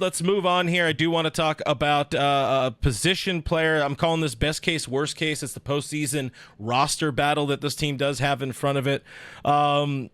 let's move on here. I do want to talk about a position player. I'm calling this best case, worst case. It's the postseason roster battle that this team does have in front of it. On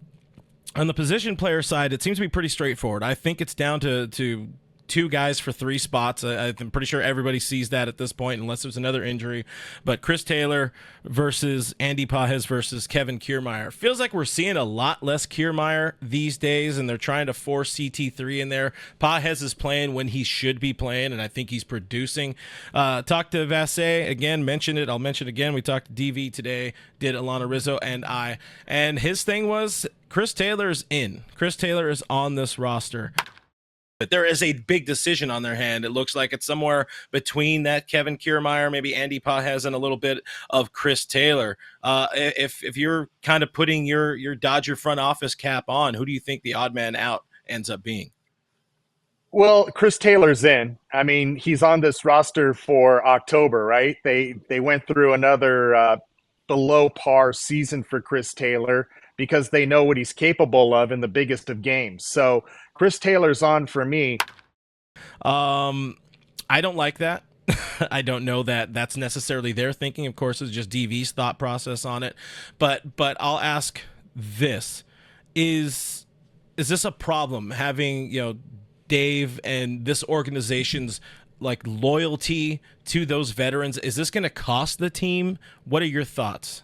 the position player side, it seems to be pretty straightforward. I think it's down to two guys for 3 spots. I'm pretty sure everybody sees that at this point, unless there's another injury. But Chris Taylor versus Andy Pages versus Kevin Kiermaier. Feels like we're seeing a lot less Kiermaier these days, and they're trying to force CT3 in there. Pages is playing when he should be playing, and I think he's producing. Talked to Vassegh again, mentioned it. I'll mention it again. We talked to DV today, did Alana Rizzo and I. And his thing was Chris Taylor's in. Chris Taylor is on this roster. But there is a big decision on their hand. It looks like it's somewhere between that Kevin Kiermaier, maybe Andy Pages, and a little bit of Chris Taylor. If you're kind of putting your Dodger front office cap on, who do you think the odd man out ends up being? Well, Chris Taylor's in. I mean, he's on this roster for October, right? They went through another below par season for Chris Taylor because they know what he's capable of in the biggest of games. So Chris Taylor's on for me. I don't like that. I don't know that that's necessarily their thinking. Of course, it's just DV's thought process on it. But I'll ask this: is this a problem having Dave and this organization's like loyalty to those veterans? Is this going to cost the team? What are your thoughts?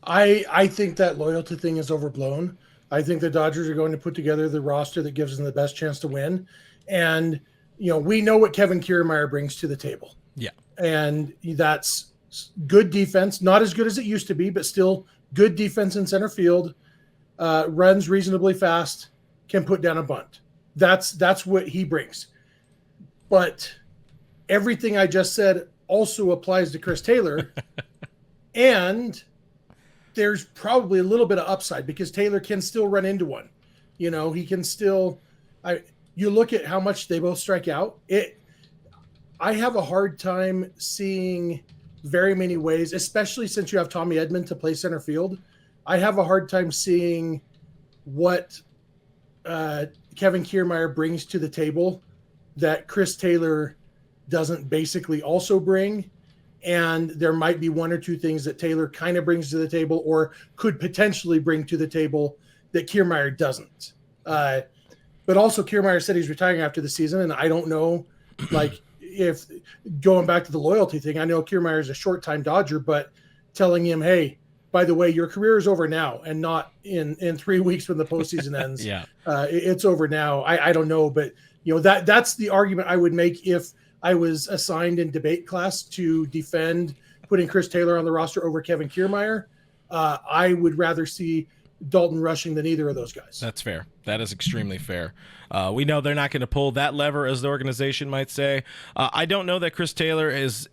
I think that loyalty thing is overblown. I think the Dodgers are going to put together the roster that gives them the best chance to win. And, we know what Kevin Kiermaier brings to the table. Yeah. And that's good defense, not as good as it used to be, but still good defense in center field, runs reasonably fast, can put down a bunt. That's what he brings. But everything I just said also applies to Chris Taylor. And there's probably a little bit of upside because Taylor can still run into one. He can still you look at how much they both strike out. I have a hard time seeing very many ways, especially since you have Tommy Edman to play center field. I have a hard time seeing what Kevin Kiermaier brings to the table that Chris Taylor doesn't basically also bring. And there might be one or two things that Taylor kind of brings to the table or could potentially bring to the table that Kiermaier doesn't. But also Kiermaier said he's retiring after the season, and I don't know, if going back to the loyalty thing, I know Kiermaier is a short-time Dodger, but telling him, hey, by the way, your career is over now and not in 3 weeks when the postseason ends. Yeah, it's over now. I don't know, but that's the argument I would make if I was assigned in debate class to defend putting Chris Taylor on the roster over Kevin Kiermaier. I would rather see Dalton Rushing than either of those guys. That's fair. That is extremely fair. We know they're not going to pull that lever, as the organization might say. I don't know that Chris Taylor has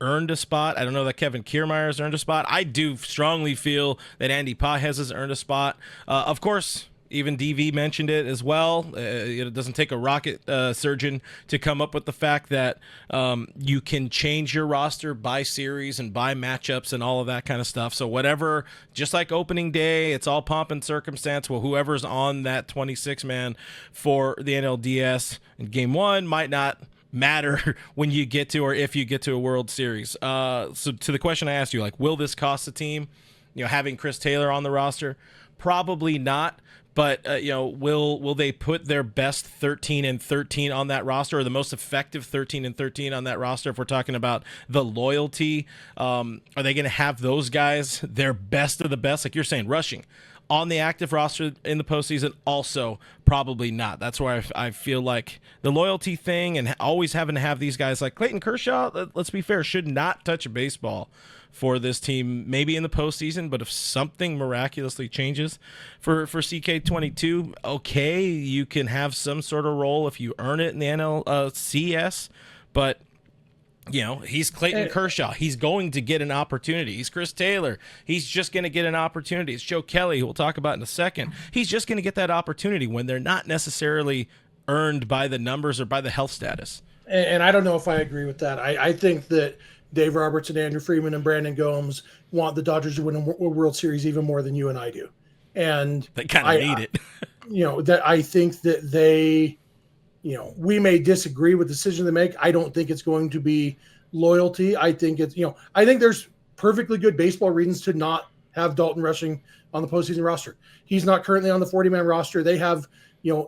earned a spot. I don't know that Kevin Kiermaier has earned a spot. I do strongly feel that Andy Pages has earned a spot. Of course, even DV mentioned it as well. It doesn't take a rocket surgeon to come up with the fact that you can change your roster by series and by matchups and all of that kind of stuff. So whatever, just like opening day, it's all pomp and circumstance. Well, whoever's on that 26-man for the NLDS in Game 1 might not matter when you get to or if you get to a World Series. So to the question I asked you, will this cost the team, having Chris Taylor on the roster? Probably not. But, will they put their best 13-13 on that roster, or the most effective 13-13 on that roster? If we're talking about the loyalty, are they going to have those guys, their best of the best, like you're saying, rushing on the active roster in the postseason? Also, probably not. That's where I feel like the loyalty thing and always having to have these guys like Clayton Kershaw, let's be fair, should not touch a baseball for this team, maybe in the postseason. But if something miraculously changes for CK22, okay, you can have some sort of role if you earn it in the NLCS. But he's Clayton Kershaw. He's going to get an opportunity. He's Chris Taylor. He's just going to get an opportunity. It's Joe Kelly, who we'll talk about in a second. He's just going to get that opportunity when they're not necessarily earned by the numbers or by the health status. And I don't know if I agree with that. I think that Dave Roberts and Andrew Freeman and Brandon Gomes want the Dodgers to win a World Series even more than you and I do. And they kind of need it. That I think that they, we may disagree with the decision they make. I don't think it's going to be loyalty. I think it's, I think there's perfectly good baseball reasons to not have Dalton Rushing on the postseason roster. He's not currently on the 40-man roster. They have,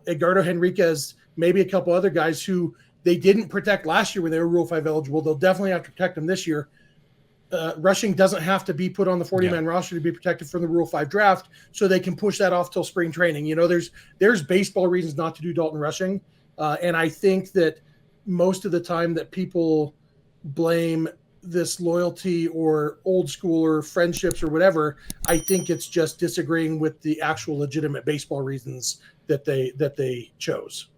Edgardo Henriquez, maybe a couple other guys who they didn't protect last year when they were Rule 5 eligible. They'll definitely have to protect them this year. Rushing doesn't have to be put on the 40-man roster to be protected from the Rule 5 draft, so they can push that off till spring training. There's baseball reasons not to do Dalton Rushing, and I think that most of the time that people blame this loyalty or old school or friendships or whatever, I think it's just disagreeing with the actual legitimate baseball reasons that they chose.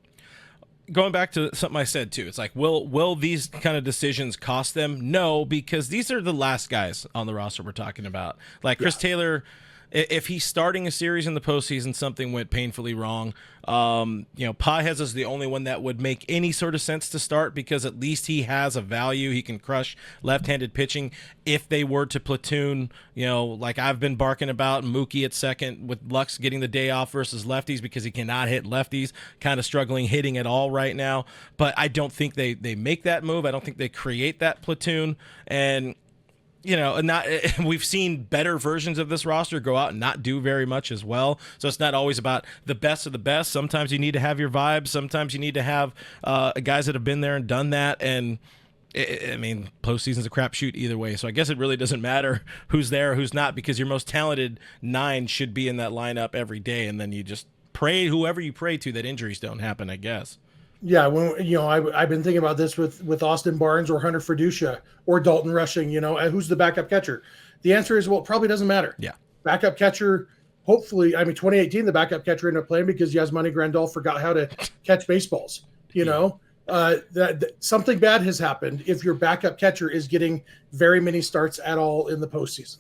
Going back to something I said too, it's like, will these kind of decisions cost them? No, because these are the last guys on the roster we're talking about. Like Chris Taylor, if he's starting a series in the postseason, something went painfully wrong. Pages is the only one that would make any sort of sense to start, because at least he has a value. He can crush left-handed pitching. If they were to platoon, like I've been barking about, Mookie at second with Lux getting the day off versus lefties because he cannot hit lefties, kind of struggling hitting at all right now. But I don't think they make that move. I don't think they create that platoon. And we've seen better versions of this roster go out and not do very much as well. So it's not always about the best of the best. Sometimes you need to have your vibes. Sometimes you need to have guys that have been there and done that. And postseason's a crapshoot either way. So I guess it really doesn't matter who's there or who's not, because your most talented 9 should be in that lineup every day. And then you just pray, whoever you pray to, that injuries don't happen, I guess. Yeah, I've been thinking about this with Austin Barnes or Hunter Fiducia or Dalton Rushing. Who's the backup catcher? The answer is, well, it probably doesn't matter. Yeah, backup catcher. Hopefully, 2018 the backup catcher ended up playing because Yasmani Grandal forgot how to catch baseballs. That something bad has happened if your backup catcher is getting very many starts at all in the postseason.